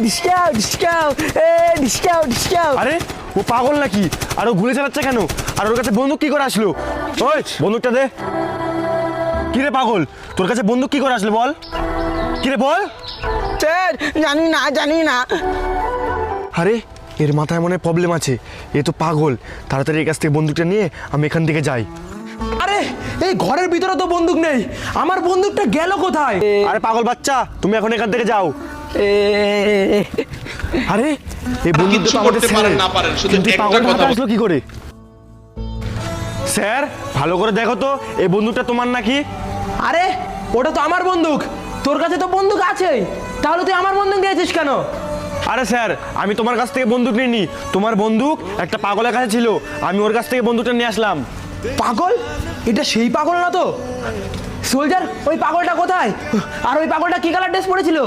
ডিসকাউ ডিসকাউ ডিসকাউ ডিসকাউ। আরে ও পাগল নাকি? আর ও গুলি চালাচ্ছে কেন? আর ওর কাছে বন্দুক কি করে আসলো? ওই বন্দুকটা দে। কি রে পাগল, তোর কাছে বন্দুক কি করে আসলো বল? কি রে বল? স্যার জানি না। আরে এর মাথায় মনে হয় প্রবলেম আছে, এ তো পাগল। তাড়াতাড়ি এর কাছ থেকে বন্দুকটা নিয়ে আমি এখান থেকে যাই। আরে এই ঘরের ভিতরে তো বন্দুক নেই, আমার বন্দুকটা গেল কোথায়? আরে পাগল বাচ্চা, তুমি এখন এখান থেকে যাও। আরে এই বন্দুকটা কিচ্ছু তো আমাদের করতে পারেন স্যারের। না পারেন, শুধু কিন্তু এই একটা পাগলটা কথা হাতে আসলো কি করে? স্যার ভালো করে দেখো তো, এই বন্দুকটা তোমার নাকি? আরে ওটা তো আমার বন্দুক, তোর কাছে তো বন্দুক আছেই, তাহলে তুই আমার বন্দুক দিয়েছিস কেন? আরে স্যার, আমি তোমার কাছ থেকে বন্দুক নিইনি। তোমার বন্দুক একটা পাগলের কাছে ছিল, আমি ওর কাছ থেকে বন্দুকটা নিয়ে আসলাম। পাগল? এটা সেই পাগল না তো? সোলজার, ওই পাগলটা কোথায়? আর ওই পাগলটা কি কালার ড্রেস পরেছিল?